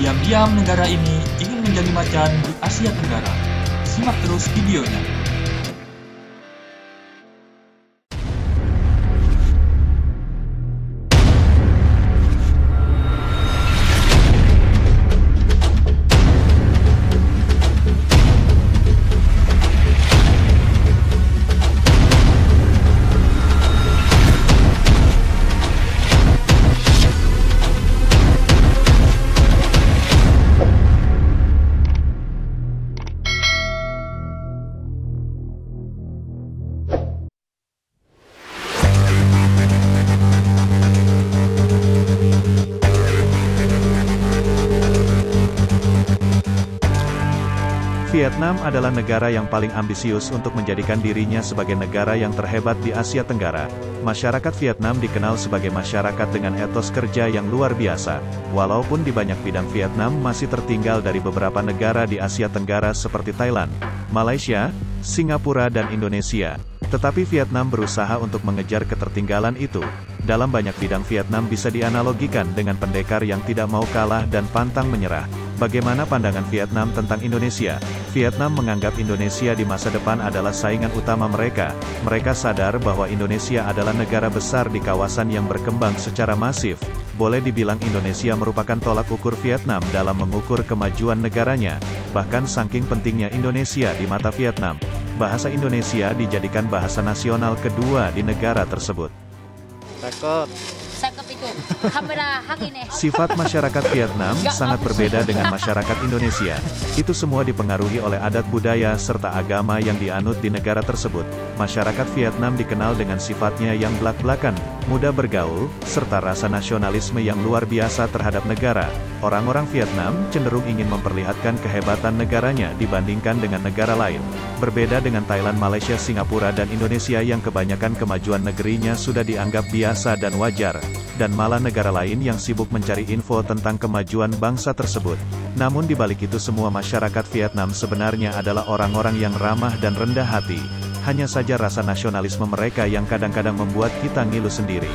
Diam-diam negara ini ingin menjadi macan di Asia Tenggara. Simak terus videonya. Vietnam adalah negara yang paling ambisius untuk menjadikan dirinya sebagai negara yang terhebat di Asia Tenggara. Masyarakat Vietnam dikenal sebagai masyarakat dengan etos kerja yang luar biasa. Walaupun di banyak bidang Vietnam masih tertinggal dari beberapa negara di Asia Tenggara seperti Thailand, Malaysia, Singapura dan Indonesia. Tetapi Vietnam berusaha untuk mengejar ketertinggalan itu. Dalam banyak bidang Vietnam bisa dianalogikan dengan pendekar yang tidak mau kalah dan pantang menyerah. Bagaimana pandangan Vietnam tentang Indonesia? Vietnam menganggap Indonesia di masa depan adalah saingan utama mereka. Mereka sadar bahwa Indonesia adalah negara besar di kawasan yang berkembang secara masif. Boleh dibilang Indonesia merupakan tolak ukur Vietnam dalam mengukur kemajuan negaranya. Bahkan saking pentingnya Indonesia di mata Vietnam, bahasa Indonesia dijadikan bahasa nasional kedua di negara tersebut. Sifat masyarakat Vietnam sangat berbeda dengan masyarakat Indonesia. Itu semua dipengaruhi oleh adat budaya serta agama yang dianut di negara tersebut. Masyarakat Vietnam dikenal dengan sifatnya yang blak-blakan, mudah bergaul, serta rasa nasionalisme yang luar biasa terhadap negara. Orang-orang Vietnam cenderung ingin memperlihatkan kehebatan negaranya dibandingkan dengan negara lain. Berbeda dengan Thailand, Malaysia, Singapura dan Indonesia yang kebanyakan kemajuan negerinya sudah dianggap biasa dan wajar. Dan malah negara lain yang sibuk mencari info tentang kemajuan bangsa tersebut. Namun di balik itu semua masyarakat Vietnam sebenarnya adalah orang-orang yang ramah dan rendah hati. Hanya saja rasa nasionalisme mereka yang kadang-kadang membuat kita ngilu sendiri.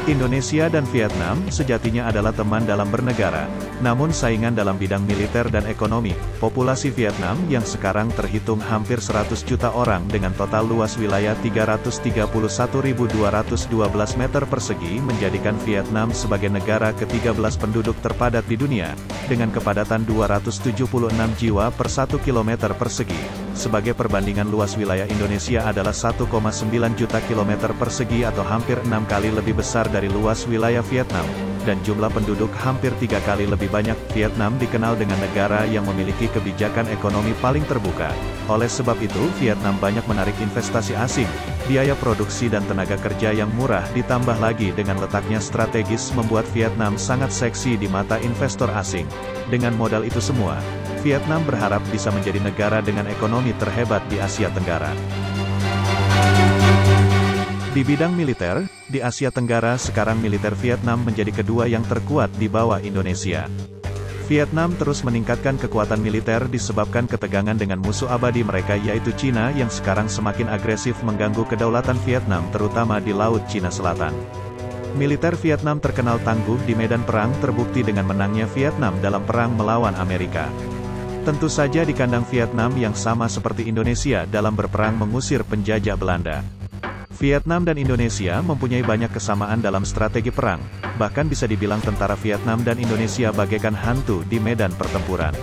Indonesia dan Vietnam sejatinya adalah teman dalam bernegara, namun saingan dalam bidang militer dan ekonomi. Populasi Vietnam yang sekarang terhitung hampir 100 juta orang dengan total luas wilayah 331.212 meter persegi menjadikan Vietnam sebagai negara ke-13 penduduk terpadat di dunia, dengan kepadatan 276 jiwa per 1 km persegi. Sebagai perbandingan luas wilayah Indonesia adalah 1,9 juta kilometer persegi atau hampir 6 kali lebih besar dari luas wilayah Vietnam, dan jumlah penduduk hampir 3 kali lebih banyak. Vietnam dikenal dengan negara yang memiliki kebijakan ekonomi paling terbuka. Oleh sebab itu, Vietnam banyak menarik investasi asing, biaya produksi dan tenaga kerja yang murah ditambah lagi dengan letaknya strategis membuat Vietnam sangat seksi di mata investor asing. Dengan modal itu semua, Vietnam berharap bisa menjadi negara dengan ekonomi terhebat di Asia Tenggara. Di bidang militer, di Asia Tenggara sekarang militer Vietnam menjadi kedua yang terkuat di bawah Indonesia. Vietnam terus meningkatkan kekuatan militer disebabkan ketegangan dengan musuh abadi mereka yaitu Cina yang sekarang semakin agresif mengganggu kedaulatan Vietnam terutama di Laut Cina Selatan. Militer Vietnam terkenal tangguh di medan perang terbukti dengan menangnya Vietnam dalam perang melawan Amerika. Tentu saja di kandang Vietnam yang sama seperti Indonesia dalam berperang mengusir penjajah Belanda. Vietnam dan Indonesia mempunyai banyak kesamaan dalam strategi perang, bahkan bisa dibilang tentara Vietnam dan Indonesia bagaikan hantu di medan pertempuran.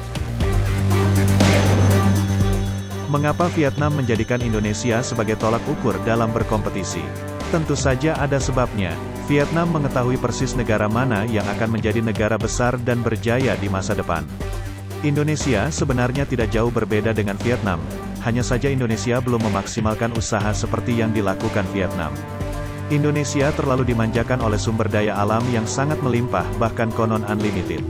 Mengapa Vietnam menjadikan Indonesia sebagai tolak ukur dalam berkompetisi? Tentu saja ada sebabnya. Vietnam mengetahui persis negara mana yang akan menjadi negara besar dan berjaya di masa depan. Indonesia sebenarnya tidak jauh berbeda dengan Vietnam, hanya saja Indonesia belum memaksimalkan usaha seperti yang dilakukan Vietnam. Indonesia terlalu dimanjakan oleh sumber daya alam yang sangat melimpah bahkan konon unlimited.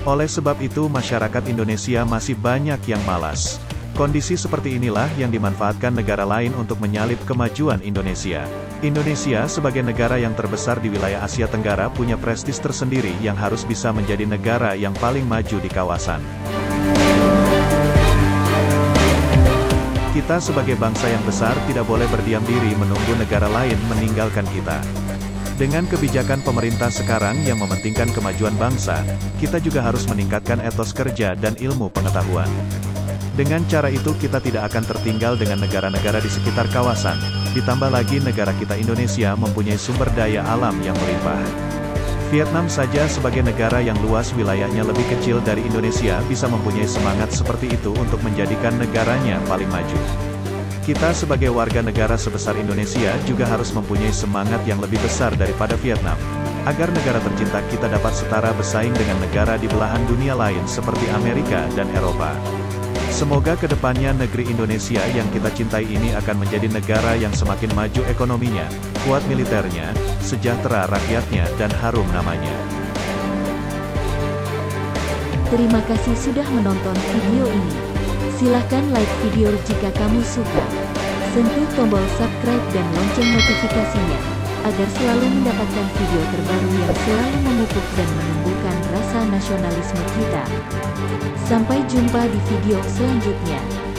Oleh sebab itu masyarakat Indonesia masih banyak yang malas. Kondisi seperti inilah yang dimanfaatkan negara lain untuk menyalip kemajuan Indonesia. Indonesia sebagai negara yang terbesar di wilayah Asia Tenggara punya prestis tersendiri yang harus bisa menjadi negara yang paling maju di kawasan. Kita sebagai bangsa yang besar tidak boleh berdiam diri menunggu negara lain meninggalkan kita. Dengan kebijakan pemerintah sekarang yang mementingkan kemajuan bangsa, kita juga harus meningkatkan etos kerja dan ilmu pengetahuan. Dengan cara itu kita tidak akan tertinggal dengan negara-negara di sekitar kawasan, ditambah lagi negara kita Indonesia mempunyai sumber daya alam yang melimpah. Vietnam saja sebagai negara yang luas wilayahnya lebih kecil dari Indonesia bisa mempunyai semangat seperti itu untuk menjadikan negaranya paling maju. Kita sebagai warga negara sebesar Indonesia juga harus mempunyai semangat yang lebih besar daripada Vietnam, agar negara tercinta kita dapat setara bersaing dengan negara di belahan dunia lain seperti Amerika dan Eropa. Semoga kedepannya negeri Indonesia yang kita cintai ini akan menjadi negara yang semakin maju ekonominya, kuat militernya, sejahtera rakyatnya dan harum namanya. Terima kasih sudah menonton video ini. Silahkan like video jika kamu suka. Sentuh tombol subscribe dan lonceng notifikasinya, agar selalu mendapatkan video terbaru yang selalu memupuk dan menumbuhkan rasa nasionalisme kita. Sampai jumpa di video selanjutnya.